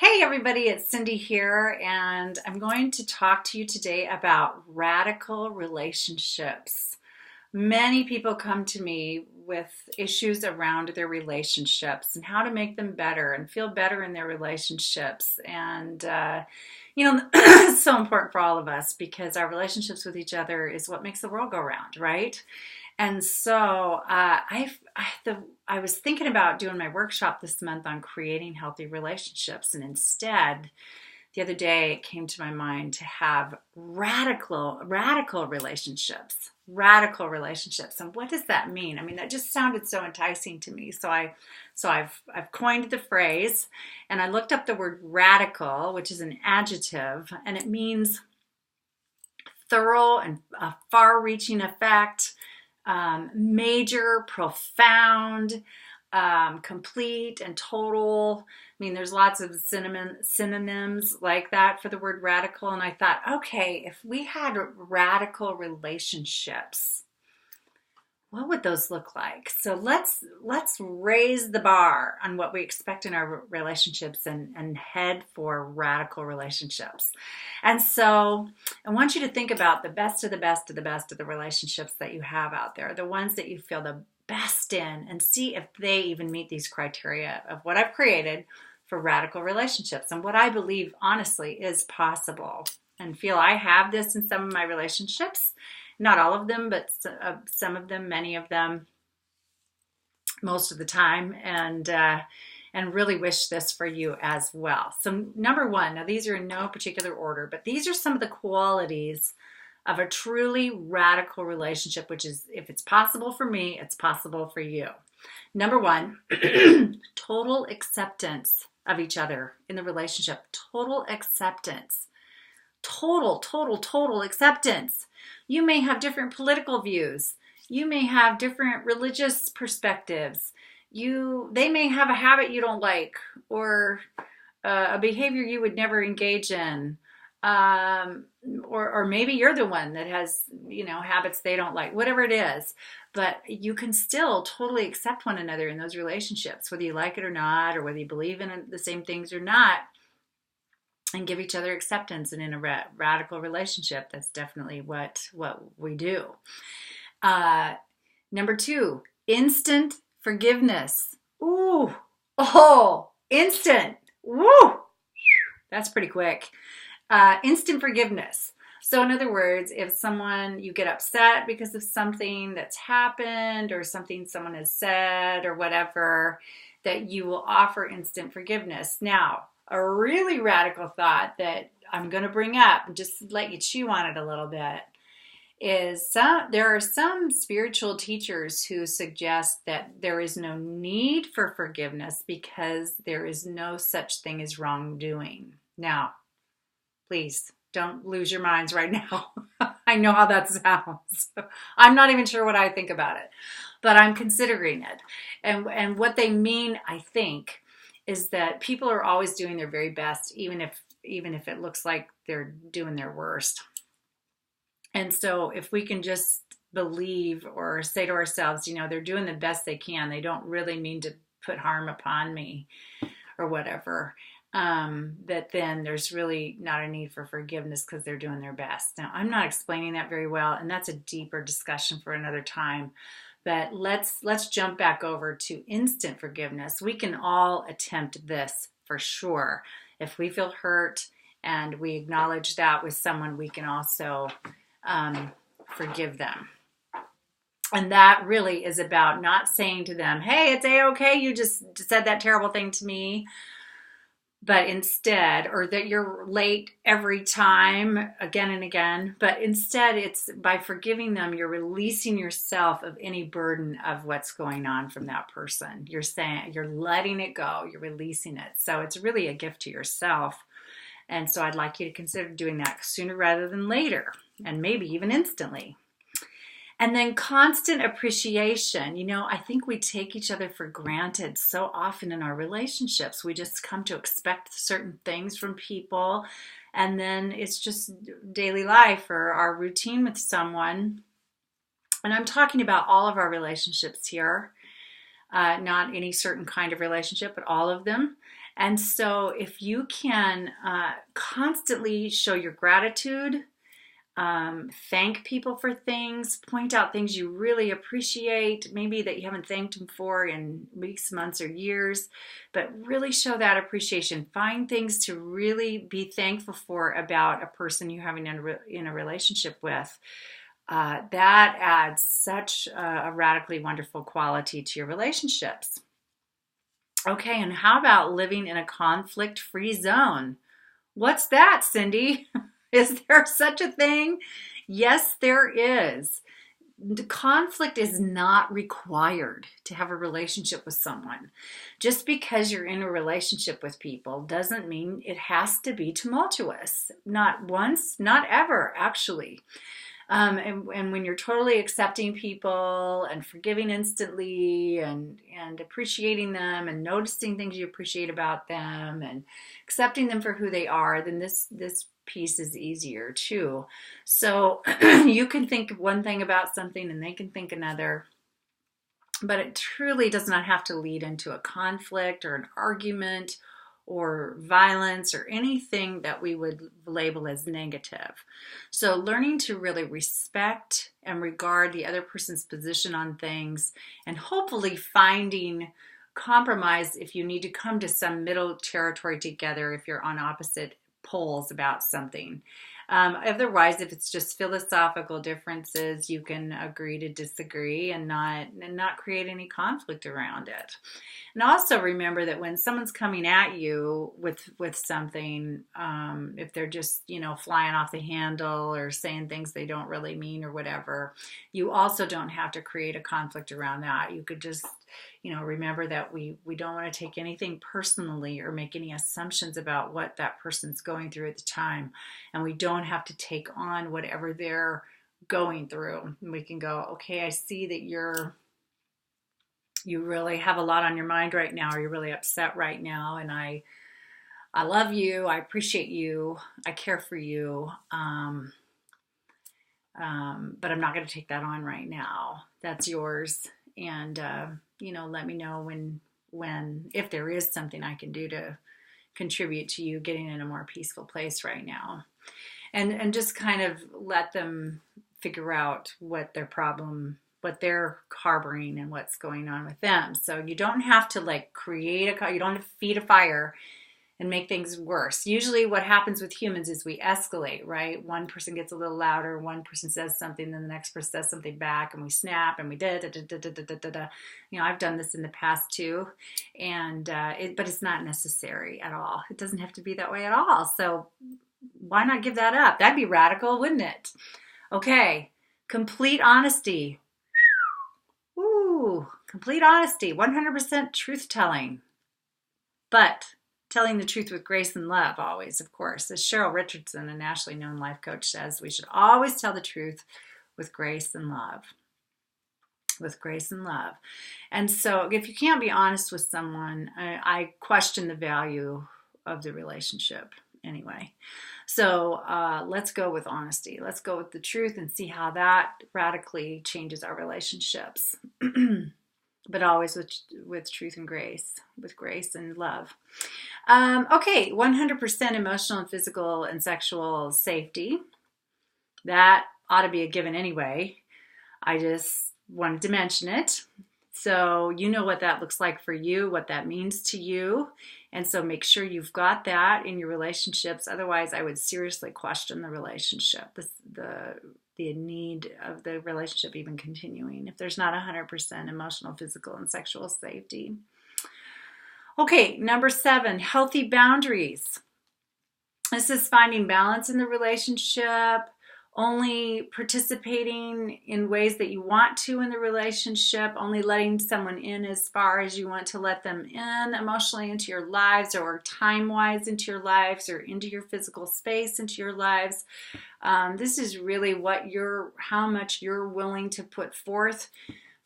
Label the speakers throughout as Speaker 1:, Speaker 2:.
Speaker 1: Hey everybody, it's Cindy here, and I'm going to talk to you today about radical relationships. Many people come to me with issues around their relationships and how to make them better and feel better in their relationships. It's so important for all of us because our relationships with each other is what makes the world go round, right? And so I was thinking about doing my workshop this month on creating healthy relationships, and instead, the other day it came to my mind to have radical relationships. Radical relationships. And what does that mean? I mean, that just sounded so enticing to me. So I've coined the phrase, and I looked up the word radical, which is an adjective, and it means thorough and a far-reaching effect, major, profound, complete, and total. I mean, there's lots of synonyms like that for the word radical. And I thought, okay, if we had radical relationships, what would those look like? So let's raise the bar on what we expect in our relationships and head for radical relationships. And so I want you to think about the best of the best of the best of the relationships that you have out there, the ones that you feel the best in, and see if they even meet these criteria of what I've created for radical relationships and what I believe honestly is possible, and feel I have this in some of my relationships. Not all of them, but some of them, many of them, most of the time, and really wish this for you as well. So number one, now these are in no particular order, but these are some of the qualities of a truly radical relationship, which is, if it's possible for me, it's possible for you. Number one, total acceptance of each other in the relationship. Total acceptance. Total acceptance. You may have different political views. You may have different religious perspectives. They may have a habit you don't like, or a behavior you would never engage in. Or maybe you're the one that has, habits they don't like, whatever it is. But you can still totally accept one another in those relationships, whether you like it or not, or whether you believe in the same things or not, and give each other acceptance. And in a radical relationship, that's definitely what we do. Number two, instant forgiveness. Ooh, oh, instant. Woo, that's pretty quick. Instant forgiveness. So in other words, if you get upset because of something that's happened or something someone has said or whatever, that you will offer instant forgiveness. Now, a really radical thought that I'm going to bring up and just let you chew on it a little bit is there are some spiritual teachers who suggest that there is no need for forgiveness because there is no such thing as wrongdoing. Now, please don't lose your minds right now. I know how that sounds. I'm not even sure what I think about it, but I'm considering it. And what they mean, I think, is that people are always doing their very best, even if it looks like they're doing their worst. And so if we can just believe or say to ourselves, they're doing the best they can, they don't really mean to put harm upon me or whatever, that then there's really not a need for forgiveness because they're doing their best. Now, I'm not explaining that very well, and that's a deeper discussion for another time. But let's jump back over to instant forgiveness. We can all attempt this for sure. If we feel hurt and we acknowledge that with someone, we can also forgive them. And that really is about not saying to them, hey, it's A-okay, you just said that terrible thing to me. But instead, or that you're late every time, again and again, but instead it's by forgiving them, you're releasing yourself of any burden of what's going on from that person. You're letting it go, you're releasing it. So it's really a gift to yourself. And so I'd like you to consider doing that sooner rather than later, and maybe even instantly. And then constant appreciation. I think we take each other for granted so often in our relationships. We just come to expect certain things from people, and then it's just daily life or our routine with someone. And I'm talking about all of our relationships here, not any certain kind of relationship, but all of them. And so if you can constantly show your gratitude, thank people for things, point out things you really appreciate, maybe that you haven't thanked them for in weeks, months, or years, but really show that appreciation. Find things to really be thankful for about a person you're having in a relationship with. That adds such a radically wonderful quality to your relationships. Okay, and how about living in a conflict-free zone? What's that, Cindy? Is there such a thing? Yes, there is. The conflict is not required to have a relationship with someone. Just because you're in a relationship with people doesn't mean it has to be tumultuous. Not once, not ever, actually. And when you're totally accepting people and forgiving instantly and appreciating them and noticing things you appreciate about them and accepting them for who they are, then this piece is easier too. So you can think one thing about something and they can think another, but it truly does not have to lead into a conflict or an argument or violence or anything that we would label as negative. So learning to really respect and regard the other person's position on things, and hopefully finding compromise if you need to come to some middle territory together if you're on opposite poles about something. Otherwise, if it's just philosophical differences, you can agree to disagree and not create any conflict around it. And also remember that when someone's coming at you with something, if they're just, flying off the handle or saying things they don't really mean or whatever, you also don't have to create a conflict around that. You could just, remember that we don't want to take anything personally or make any assumptions about what that person's going through at the time. And we don't have to take on whatever they're going through. And we can go, okay, I see that you really have a lot on your mind right now, or you're really upset right now, and I love you, I appreciate you, I care for you, but I'm not going to take that on right now. That's yours, and let me know when if there is something I can do to contribute to you getting in a more peaceful place right now, and just kind of let them figure out what their problem, what they're harboring and what's going on with them. So you don't have to you don't have to feed a fire and make things worse. Usually what happens with humans is we escalate, right? One person gets a little louder, one person says something, then the next person says something back, and we snap and we I've done this in the past too, and but it's not necessary at all. It doesn't have to be that way at all. So why not give that up? That'd be radical, wouldn't it? Okay, complete honesty. Ooh, complete honesty, 100% truth-telling. But telling the truth with grace and love always, of course. As Cheryl Richardson, a nationally known life coach, says, we should always tell the truth with grace and love. With grace and love. And so if you can't be honest with someone, I question the value of the relationship anyway. So let's go with honesty. Let's go with the truth and see how that radically changes our relationships. But always with truth and grace, with grace and love. Okay, 100% emotional and physical and sexual safety. That ought to be a given anyway. I just wanted to mention it. So you know what that looks like for you, what that means to you. And so make sure you've got that in your relationships. Otherwise, I would seriously question the relationship, the need of the relationship even continuing if there's not 100% emotional, physical, and sexual safety. Okay, number 7, healthy boundaries. This is finding balance in the relationship, only participating in ways that you want to in the relationship, only letting someone in as far as you want to let them in emotionally into your lives, or time-wise into your lives, or into your physical space into your lives. This is really how much you're willing to put forth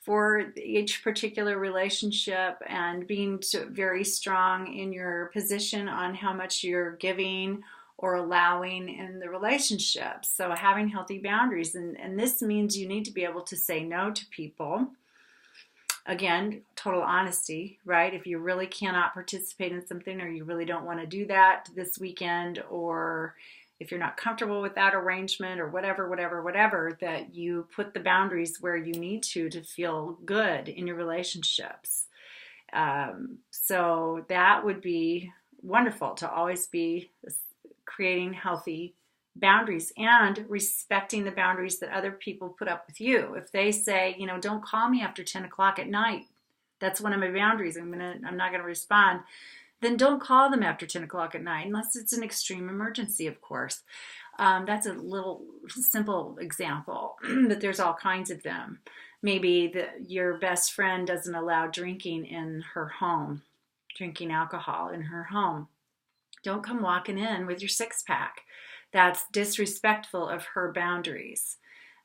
Speaker 1: for each particular relationship, and being very strong in your position on how much you're giving or allowing in the relationship. So having healthy boundaries, and this means you need to be able to say no to people Again, total honesty, right? If you really cannot participate in something, or you really don't want to do that this weekend, or if you're not comfortable with that arrangement, or whatever, that you put the boundaries where you need to feel good in your relationships. So that would be wonderful, to always be creating healthy boundaries and respecting the boundaries that other people put up with you. If they say, don't call me after 10 o'clock at night, that's one of my boundaries. I'm not gonna respond. Then don't call them after 10 o'clock at night, unless it's an extreme emergency, of course. That's a little simple example, but there's all kinds of them. Maybe your best friend doesn't allow drinking in her home, drinking alcohol in her home. Don't come walking in with your six-pack. That's disrespectful of her boundaries.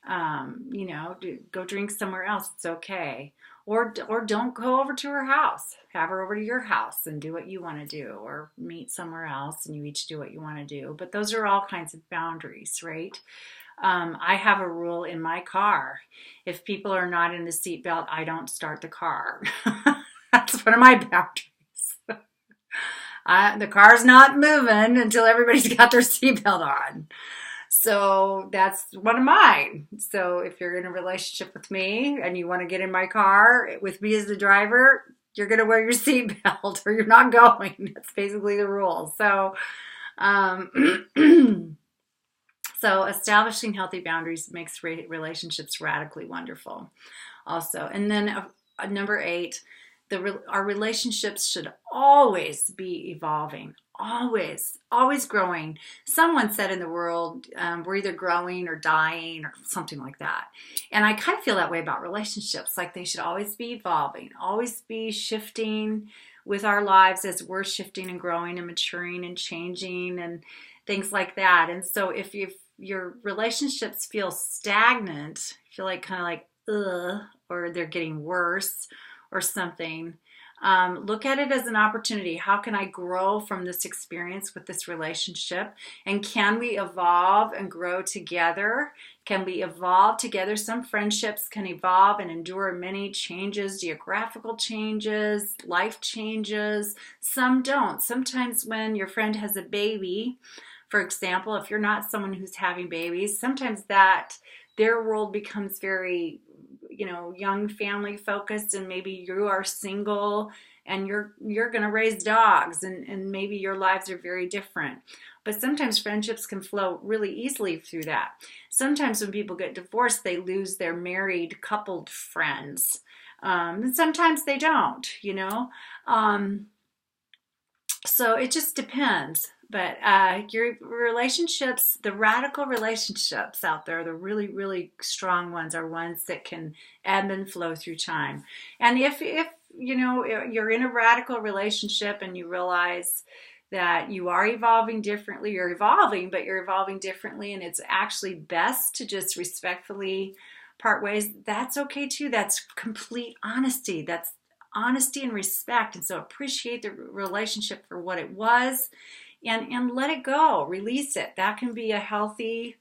Speaker 1: Go drink somewhere else. It's okay. Or don't go over to her house. Have her over to your house and do what you want to do, or meet somewhere else and you each do what you want to do. But those are all kinds of boundaries, right? I have a rule in my car. If people are not in the seatbelt, I don't start the car. That's one of my boundaries. The car's not moving until everybody's got their seatbelt on. So that's one of mine. So if you're in a relationship with me and you want to get in my car with me as the driver, you're going to wear your seatbelt or you're not going. That's basically the rule. So, so establishing healthy boundaries makes relationships radically wonderful also. And then number 8, our relationships should always be evolving, always growing. Someone said in the world, we're either growing or dying or something like that. And I kind of feel that way about relationships, like they should always be evolving, always be shifting with our lives as we're shifting and growing and maturing and changing and things like that. And so if your relationships feel stagnant, feel like kind of like, ugh, or they're getting worse, or something, look at it as an opportunity. How can I grow from this experience with this relationship? And can we evolve and grow together? Can we evolve together? Some friendships can evolve and endure many changes, geographical changes, life changes. Some don't. Sometimes when your friend has a baby, for example, if you're not someone who's having babies, sometimes that their world becomes very young family focused, and maybe you are single and you're going to raise dogs, and maybe your lives are very different. But sometimes friendships can flow really easily through that. Sometimes when people get divorced, they lose their married coupled friends. And sometimes they don't, so it just depends. But your relationships, the radical relationships out there, the really, really strong ones, are ones that can ebb and flow through time. And if you're in a radical relationship and you realize that you are evolving differently, you're evolving differently, and it's actually best to just respectfully part ways, that's okay too. That's complete honesty. That's honesty and respect. And so appreciate the relationship for what it was, and let it go, release it. That can be a healthy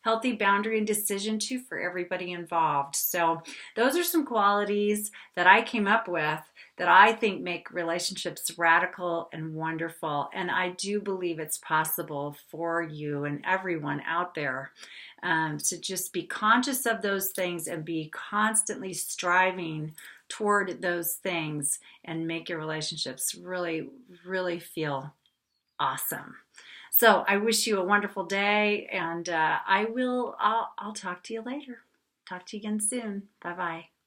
Speaker 1: boundary and decision too for everybody involved. So those are some qualities that I came up with that I think make relationships radical and wonderful. And I do believe it's possible for you and everyone out there to just be conscious of those things and be constantly striving toward those things and make your relationships really, really feel awesome. So I wish you a wonderful day, and I'll talk to you later. Talk to you again soon. Bye-bye.